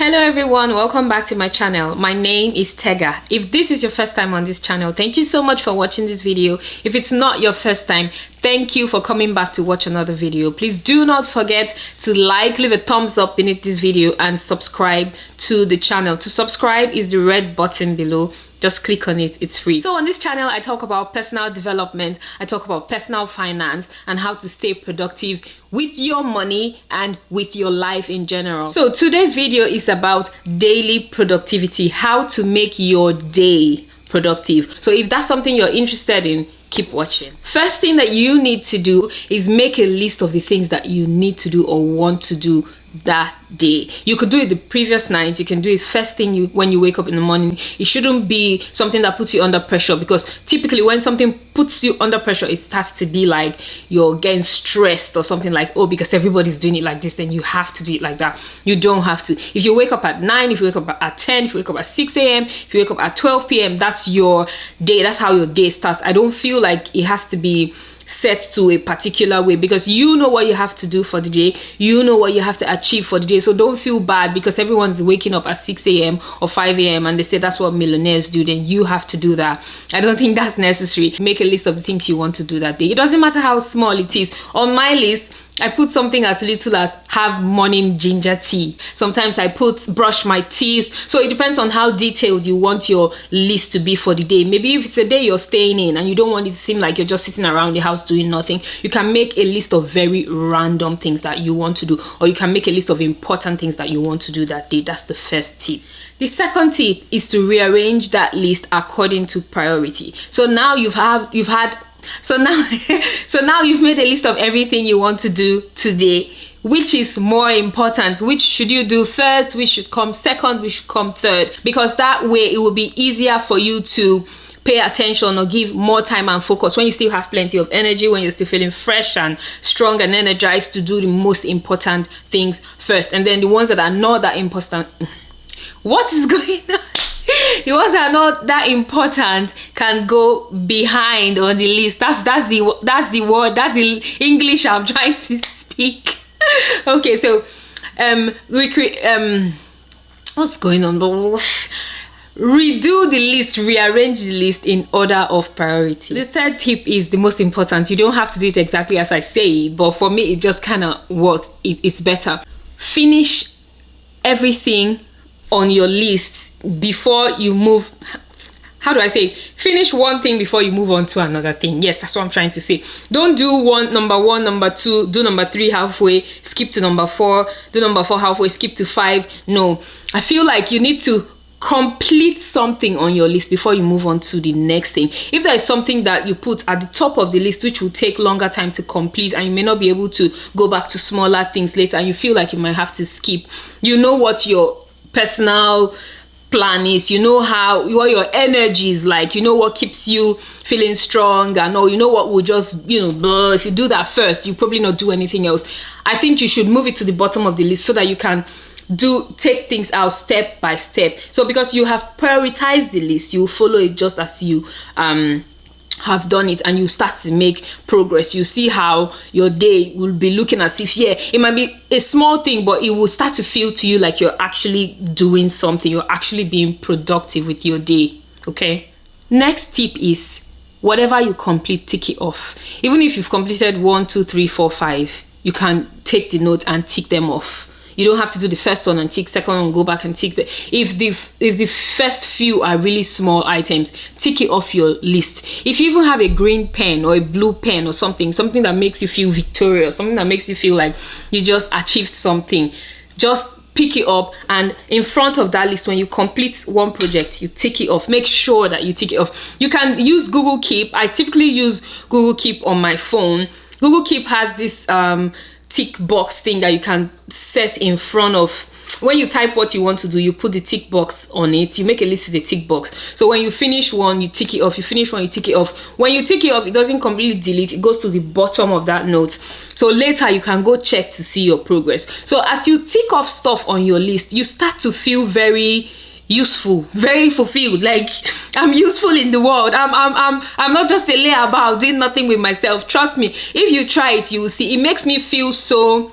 Hello everyone, welcome back to my channel. My name is Tega. If this is your first time on this channel, thank you so much for watching this video. If it's not your first time, thank you for coming back to watch another video. Please do not forget to leave a thumbs up beneath this video and subscribe to the channel. To subscribe is the red button below. Just click on it, it's free. So on this channel, I talk about personal development, I talk about personal finance and how to stay productive with your money and with your life in general. So today's video is about daily productivity, how to make your day productive. So if that's something you're interested in, keep watching. First thing that you need to do is make a list of the things that you need to do or want to do that day. You could do it the previous night, you can do it first thing when you wake up in the morning. It shouldn't be something that puts you under pressure, because typically when something puts you under pressure, it starts to be like you're getting stressed or something, like, oh, because everybody's doing it like this, then you have to do it like that. You don't have to. If you wake up at 9, if you wake up at 10, if you wake up at 6 a.m, if you wake up at 12 p.m, that's your day. That's how your day starts. I don't feel like it has to be set to a particular way, because you know what you have to do for the day, you know what you have to achieve for the day. So don't feel bad because everyone's waking up at 6 a.m or 5 a.m and they say that's what millionaires do, then you have to do that. I don't think that's necessary. Make a list of the things you want to do that day. It doesn't matter how small it is. On my list, I put something as little as have morning ginger tea. Sometimes I put brush my teeth. So it depends on how detailed you want your list to be for the day. Maybe if it's a day you're staying in and you don't want it to seem like you're just sitting around the house doing nothing, you can make a list of very random things that you want to do, or you can make a list of important things that you want to do that day. That's the first tip. The second tip is to rearrange that list according to priority. So now So now you've made a list of everything you want to do today. Which is more important? Which should you do first? Which should come second? Which should come third? Because that way it will be easier for you to pay attention or give more time and focus when you still have plenty of energy, when you're still feeling fresh and strong and energized to do the most important things first. And then the ones that are not that important. What is going on? The ones that are not that important can go behind on the list. That's the word, that's the English I'm trying to speak. Okay, so what's going on? Redo the list, rearrange the list in order of priority. The third tip is the most important. You don't have to do it exactly as I say it, but for me it just kind of works. It's better. Finish everything on your list before you move. How do I say it? Finish one thing before you move on to another thing. Yes, that's what I'm trying to say. Don't do number one, number 2, do number 3 halfway, skip to number 4, do number 4 halfway, skip to 5. No, I feel like you need to complete something on your list before you move on to the next thing. If there is something that you put at the top of the list which will take longer time to complete, and you may not be able to go back to smaller things later, and you feel like you might have to skip, you know what your personal plan is, you know what your energy is like, you know what keeps you feeling strong, and you know what will just, if you do that first, you probably not do anything else. I think you should move it to the bottom of the list so that you can take things out step by step. So because you have prioritized the list, you follow it just as you have done it, and you start to make progress. You see how your day will be looking as if, it might be a small thing, but it will start to feel to you like you're actually doing something, you're actually being productive with your day. Okay, next tip is whatever you complete, tick it off. Even if you've completed 1, 2, 3, 4, 5, you can take the notes and tick them off. You don't have to do the first one and tick, second one, go back and tick if the first few are really small items, tick it off your list. If you even have a green pen or a blue pen or something that makes you feel victorious, something that makes you feel like you just achieved something, just pick it up, and in front of that list, when you complete one project, you tick it off. Make sure that you tick it off. You can use Google Keep. I typically use Google Keep on my phone. Google Keep has this tick box thing that you can set in front of. When you type what you want to do, you put the tick box on it. You make a list with a tick box. So when you finish one, you tick it off. You finish one, you tick it off. When you tick it off, it doesn't completely delete. It goes to the bottom of that note. So later you can go check to see your progress. So as you tick off stuff on your list, you start to feel very useful, very fulfilled, like I'm useful in the world. I'm not just a layabout doing nothing with myself. Trust me, if you try it, you will see. It makes me feel so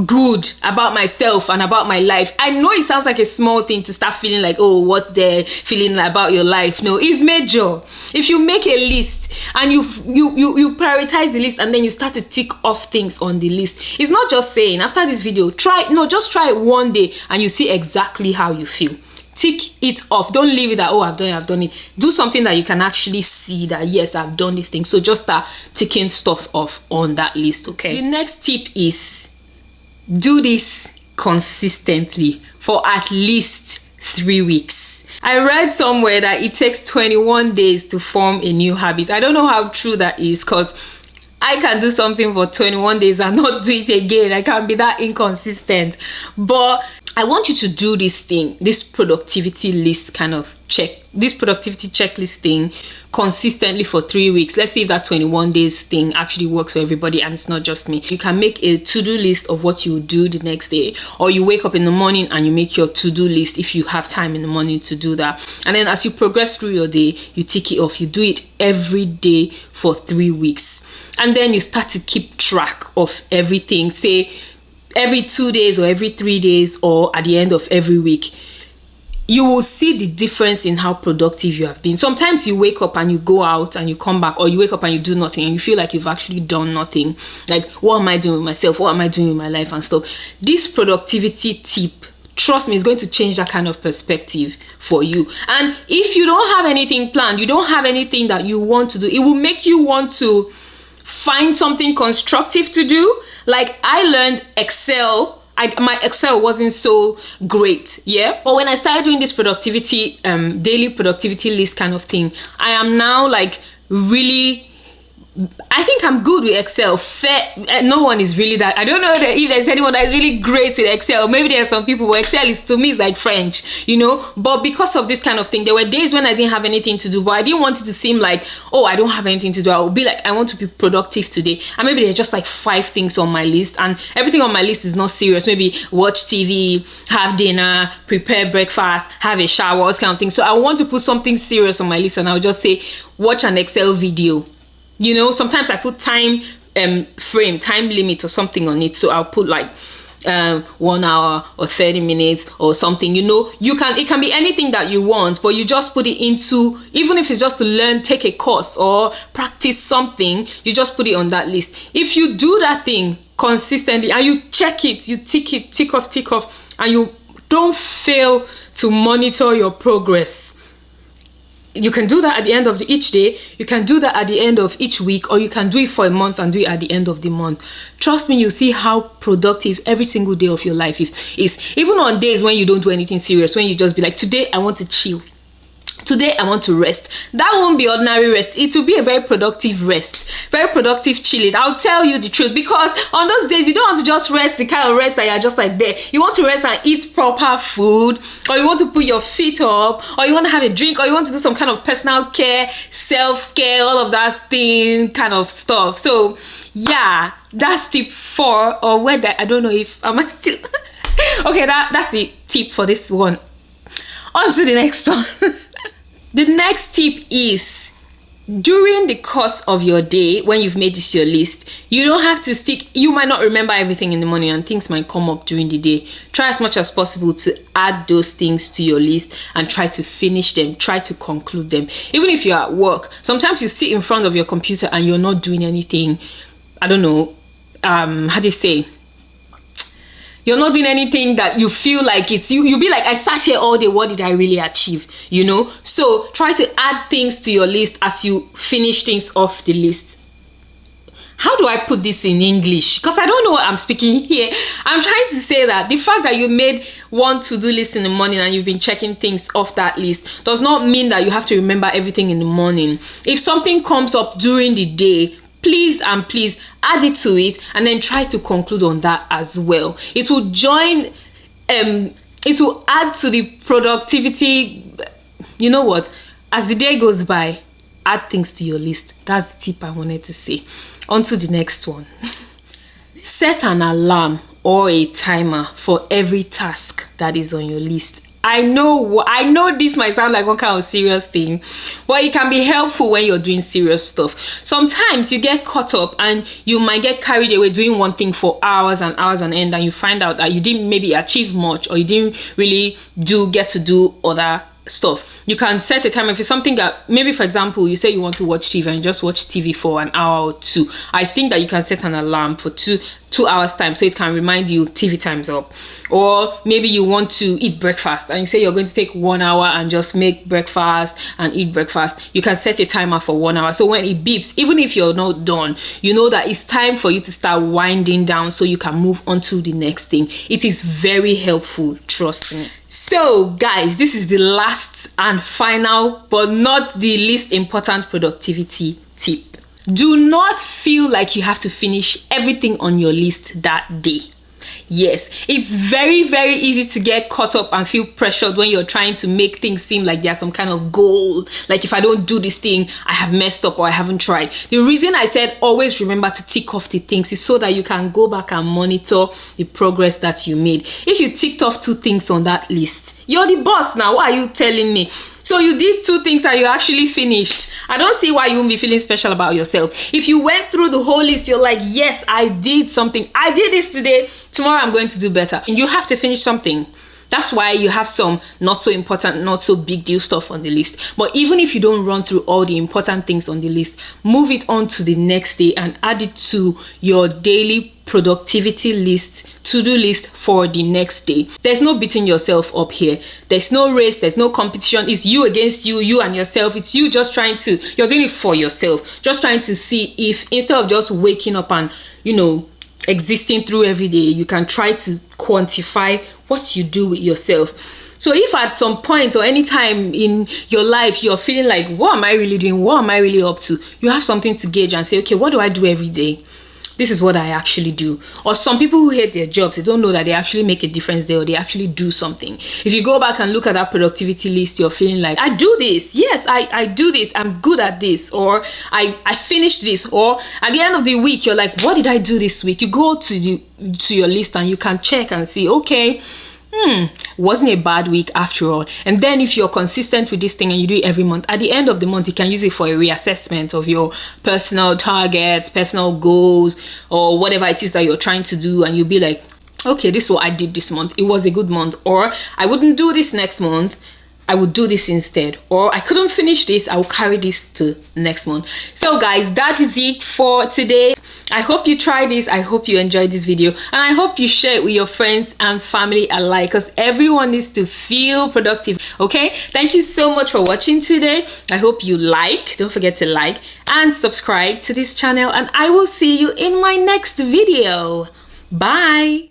good about myself and about my life. I know it sounds like a small thing to start feeling like, oh, what's there feeling about your life? No, it's major. If you make a list and you prioritize the list and then you start to tick off things on the list, it's not just saying after this video, just try it one day and you see exactly how you feel. Tick it off. Don't leave it that, oh, I've done it. Do something that you can actually see that, yes, I've done this thing. So just start ticking stuff off on that list, okay? The next tip is do this consistently for at least 3 weeks. I read somewhere that it takes 21 days to form a new habit. I don't know how true that is, because I can do something for 21 days and not do it again. I can't be that inconsistent. But I want you to do this thing, this productivity list this productivity checklist thing consistently for 3 weeks. Let's see if that 21 days thing actually works for everybody and it's not just me. You can make a to-do list of what you will do the next day, or you wake up in the morning and you make your to-do list if you have time in the morning to do that. And then as you progress through your day, you tick it off. You do it every day for 3 weeks. And then you start to keep track of everything, say every 2 days or every 3 days or at the end of every week. You will see the difference in how productive you have been. Sometimes you wake up and you go out and you come back, or you wake up and you do nothing and you feel like you've actually done nothing. Like, what am I doing with myself? What am I doing with my life and stuff? This productivity tip, trust me, is going to change that kind of perspective for you. And if you don't have anything planned, you don't have anything that you want to do, it will make you want to find something constructive to do. Like, I learned Excel. My Excel wasn't so great, yeah? But when I started doing this productivity, daily productivity list kind of thing, I am now like really, I think I'm good with Excel. No one is really that. I don't know if there's anyone that is really great with Excel. Maybe there are some people, but Excel is, to me, is like French, you know? But because of this kind of thing, there were days when I didn't have anything to do, but I didn't want it to seem like, oh, I don't have anything to do. I would be like, I want to be productive today. And maybe there's just like 5 things on my list, and everything on my list is not serious. Maybe watch TV, have dinner, prepare breakfast, have a shower, this kind of thing. So I want to put something serious on my list, and I'll just say, watch an Excel video. You know, sometimes I put time limit or something on it. So I'll put like 1 hour or 30 minutes or something. You know, it can be anything that you want, but you just put it into, even if it's just to learn, take a course or practice something, you just put it on that list. If you do that thing consistently and you check it, you tick off, and you don't fail to monitor your progress. You can do that at the end of each day, you can do that at the end of each week, or you can do it for a month and do it at the end of the month. Trust me, you'll see how productive every single day of your life is. Even on days when you don't do anything serious, when you just be like, today I want to chill. Today I want to rest. That won't be ordinary rest. It will be a very productive rest, very productive chilling. I'll tell you the truth, because on those days you don't want to just rest the kind of rest that you're just like there. You want to rest and eat proper food, or you want to put your feet up, or you want to have a drink, or you want to do some kind of personal care, self-care, all of that thing kind of stuff. So yeah, that's tip 4, or whether I don't know if am I still okay, that's the tip for this one. On to the next one. The next tip is, during the course of your day, when you've made this your list, you don't have to stick. You might not remember everything in the morning and things might come up during the day. Try as much as possible to add those things to your list and try to finish them, try to conclude them. Even if you're at work, sometimes you sit in front of your computer and you're not doing anything. I don't know, how do you say? You're not doing anything that you feel like it's you. You'll be like, I sat here all day, what did I really achieve? You know? So try to add things to your list as you finish things off the list. How do I put this in English? Because I don't know what I'm speaking here. I'm trying to say that the fact that you made one to-do list in the morning and you've been checking things off that list does not mean that you have to remember everything in the morning. If something comes up during the day, please add it to it and then try to conclude on that as well. It will it will add to the productivity. You know what? As the day goes by, add things to your list. That's the tip I wanted to say. On to the next one. Set an alarm or a timer for every task that is on your list. I know this might sound like one kind of serious thing, but it can be helpful when you're doing serious stuff. Sometimes you get caught up and you might get carried away doing one thing for hours and hours on end, and you find out that you didn't maybe achieve much, or you didn't really get to do other stuff. You can set a time. If it's something that, maybe for example, you say you want to watch TV and just watch TV for an hour or two, I think that you can set an alarm for two hours time, so it can remind you TV time's up. Or maybe you want to eat breakfast and you say you're going to take 1 hour and just make breakfast and eat breakfast. You can set a timer for 1 hour, so when it beeps, even if you're not done, you know that it's time for you to start winding down so you can move on to the next thing. It is very helpful, trust me. So guys, this is the last and final but not the least important productivity tip. Do not feel like you have to finish everything on your list that day. Yes, it's very, very easy to get caught up and feel pressured when you're trying to make things seem like there's some kind of goal. Like, if I don't do this thing, I have messed up or I haven't tried. The reason I said always remember to tick off the things is so that you can go back and monitor the progress that you made. If you ticked off 2 things on that list, you're the boss now. What are you telling me? So you did 2 things and you actually finished. I don't see why you won't be feeling special about yourself. If you went through the whole list, you're like, yes, I did something. I did this today. Tomorrow I'm going to do better. And you have to finish something. That's why you have some not so important, not so big deal stuff on the list. But even if you don't run through all the important things on the list, move it on to the next day and add it to your daily productivity list, to-do list for the next day. There's no beating yourself up here. There's no race, there's no competition. It's you against you, you and yourself. It's you just trying to, you're doing it for yourself. Just trying to see if, instead of just waking up and, existing through every day, you can try to quantify what you do with yourself. So if at some point or any time in your life you're feeling like, what am I really doing? What am I really up to? You have something to gauge and say, okay, what do I do every day? This is what I actually do. Or some people who hate their jobs, they don't know that they actually make a difference there, or they actually do something. If you go back and look at that productivity list, you're feeling like, I do this. Yes, I do this. I'm good at this. Or I finished this. Or at the end of the week, you're like, what did I do this week? You go to your list and you can check and see, okay, wasn't a bad week after all. And then if you're consistent with this thing and you do it every month, at the end of the month you can use it for a reassessment of your personal targets, personal goals, or whatever it is that you're trying to do, and you'll be like, okay, this is what I did this month. It was a good month. Or I wouldn't do this next month, I would do this instead. Or I couldn't finish this, I will carry this to next month. So guys, that is it for today. I hope you try this. I hope you enjoyed this video, and I hope you share it with your friends and family alike, because everyone needs to feel productive. Okay, thank you so much for watching today. I hope you don't forget to like and subscribe to this channel, and I will see you in my next video. Bye.